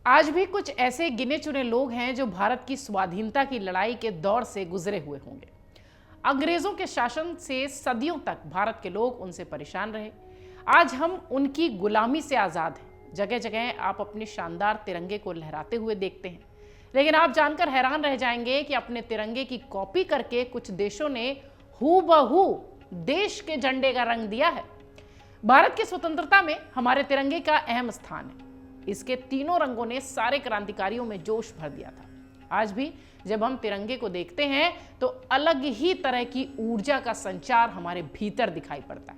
आज भी कुछ ऐसे गिने चुने लोग हैं जो भारत की स्वाधीनता की लड़ाई के दौर से गुजरे हुए होंगे। अंग्रेजों के शासन से सदियों तक भारत के लोग उनसे परेशान रहे। आज हम उनकी गुलामी से आज़ाद हैं। जगह जगह आप अपने शानदार तिरंगे को लहराते हुए देखते हैं, लेकिन आप जानकर हैरान रह जाएंगे कि अपने तिरंगे की कॉपी करके कुछ देशों ने हूबहू देश के झंडे का रंग दिया है। भारत की स्वतंत्रता में हमारे तिरंगे का अहम स्थान है। इसके तीनों रंगों ने सारे क्रांतिकारियों में जोश भर दिया था। आज भी जब हम तिरंगे को देखते हैं तो अलग ही तरह की ऊर्जा का संचार हमारे भीतर दिखाई पड़ता है।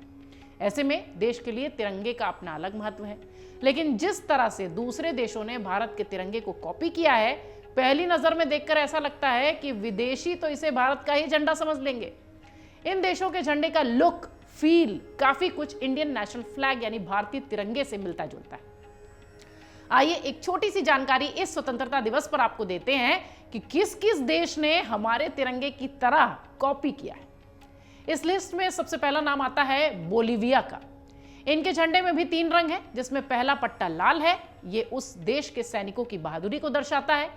ऐसे में देश के लिए तिरंगे का अपना अलग महत्व है, लेकिन जिस तरह से दूसरे देशों ने भारत के तिरंगे को कॉपी किया है, पहली नजर में देखकर ऐसा लगता है कि विदेशी तो इसे भारत का ही झंडा समझ लेंगे। इन देशों के झंडे का लुक, फील काफी कुछ इंडियन नेशनल फ्लैग यानी भारतीय तिरंगे से मिलता जुलता है। आइए एक छोटी सी जानकारी इस स्वतंत्रता दिवस पर आपको देते हैं कि किस किस देश ने हमारे तिरंगे की तरह कॉपी किया है। इस लिस्ट में सबसे पहला नाम आता है बोलीविया का। इनके झंडे में भी 3 रंग हैं, जिसमें पहला पट्टा लाल है, ये उस देश के सैनिकों की बहादुरी को दर्शाता है।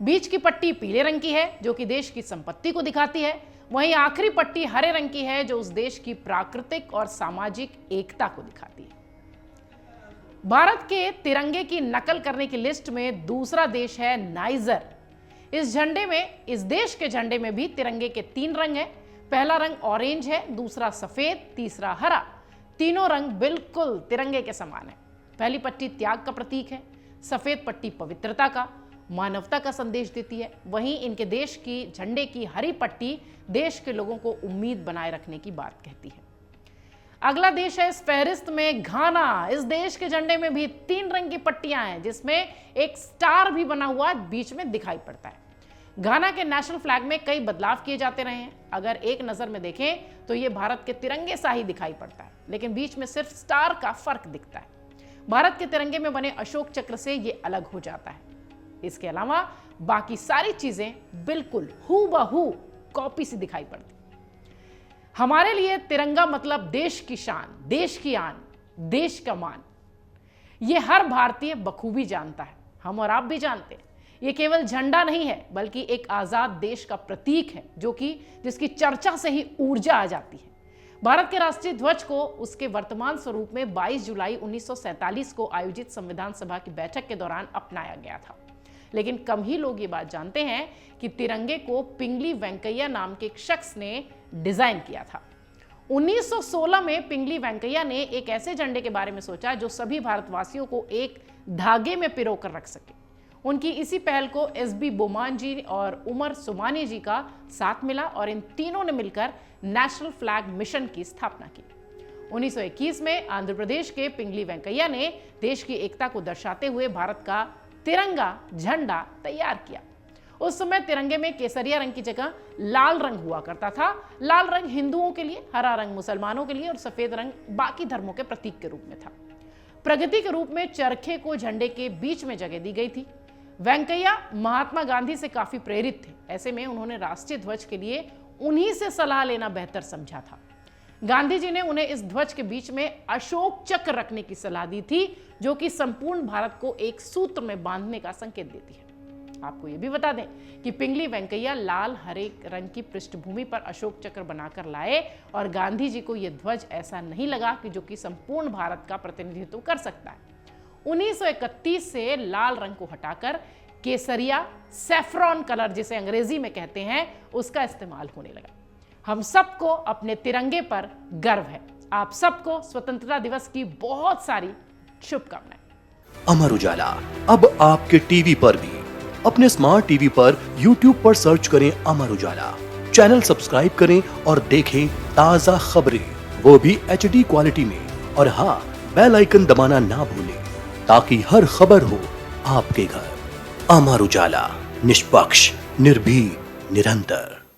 बीच की पट्टी पीले रंग की है, जो कि देश की संपत्ति को दिखाती है। वहीं आखिरी पट्टी हरे रंग की है, जो उस देश की प्राकृतिक और सामाजिक एकता को दिखाती है। भारत के तिरंगे की नकल करने की लिस्ट में दूसरा देश है नाइजर। इस देश के झंडे में भी तिरंगे के 3 रंग हैं। पहला रंग ऑरेंज है, दूसरा सफेद, तीसरा हरा। तीनों रंग बिल्कुल तिरंगे के समान है। पहली पट्टी त्याग का प्रतीक है, सफेद पट्टी पवित्रता का, मानवता का संदेश देती है। वहीं इनके देश की झंडे की हरी पट्टी देश के लोगों को उम्मीद बनाए रखने की बात कहती है। अगला देश है इस फहरिस्त में घाना। इस देश के झंडे में भी 3 रंग की पट्टियां हैं, जिसमें एक स्टार भी बना हुआ बीच में दिखाई पड़ता है। घाना के नेशनल फ्लैग में कई बदलाव किए जाते रहे हैं। अगर एक नजर में देखें तो ये भारत के तिरंगे सा ही दिखाई पड़ता है, लेकिन बीच में सिर्फ स्टार का फर्क दिखता है। भारत के तिरंगे में बने अशोक चक्र से ये अलग हो जाता है। इसके अलावा बाकी सारी चीजें बिल्कुल हूबहू कॉपी से दिखाई पड़ती। हमारे लिए तिरंगा मतलब देश की शान, देश की आन, देश का मान। ये हर भारतीय बखूबी जानता है, हम और आप भी जानते हैं। ये केवल झंडा नहीं है, बल्कि एक आजाद देश का प्रतीक है, जिसकी चर्चा से ही ऊर्जा आ जाती है। भारत के राष्ट्रीय ध्वज को उसके वर्तमान स्वरूप में 22 जुलाई 1947 को आयोजित संविधान सभा की बैठक के दौरान अपनाया गया था। लेकिन कम ही लोग ये बात जानते हैं कि तिरंगे को पिंगली वेंकैया नाम के एक शख्स ने डिजाइन किया था। 1916 में पिंगली वेंकैया ने एक ऐसे झंडे के बारे में सोचा जो सभी भारतवासियों को एक धागे में पिरो कर रख सके। उनकी इसी पहल को एसबी बोमान जी और उमर सुमानी जी का साथ मिला और इन तीनों ने मिलकर नेशनल फ्लैग मिशन की स्थापना की। 1921 में आंध्र प्रदेश के पिंगली वेंकैया ने देश की एकता को दर्शाते हुए भारत का तिरंगा झंडा तैयार किया। उस समय तिरंगे में केसरिया रंग की जगह लाल रंग हुआ करता था। लाल रंग हिंदुओं के लिए, हरा रंग मुसलमानों के लिए और सफेद रंग बाकी धर्मों के प्रतीक के रूप में था। प्रगति के रूप में चरखे को झंडे के बीच में जगह दी गई थी। वेंकैया महात्मा गांधी से काफी प्रेरित थे। ऐसे में उन्होंने राष्ट्रीय ध्वज के लिए उन्हीं से सलाह लेना बेहतर समझा था। गांधी जी ने उन्हें इस ध्वज के बीच में अशोक चक्र रखने की सलाह दी थी, जो कि संपूर्ण भारत को एक सूत्र में बांधने का संकेत देती है। आपको यह भी बता दें कि पिंगली वेंकैया लाल हरे रंग की पृष्ठभूमि पर अशोक चक्र बनाकर लाए और गांधी जी को यह ध्वज ऐसा नहीं लगा कि जो कि संपूर्ण भारत का प्रतिनिधित्व कर सकता है। 1931 से लाल रंग को हटाकर केसरिया, सैफ्रॉन कलर जिसे अंग्रेजी में कहते हैं, उसका इस्तेमाल होने लगा। हम सबको अपने तिरंगे पर गर्व है। आप सबको स्वतंत्रता दिवस की बहुत सारी शुभकामनाएं। अमर उजाला अब आपके टीवी पर भी। अपने स्मार्ट टीवी पर YouTube पर सर्च करें अमर उजाला, चैनल सब्सक्राइब करें और देखें ताजा खबरें, वो भी HD क्वालिटी में। और हाँ, बेल आइकन दबाना ना भूलें ताकि हर खबर हो आपके घर। अमर उजाला, निष्पक्ष, निर्भीक, निरंतर।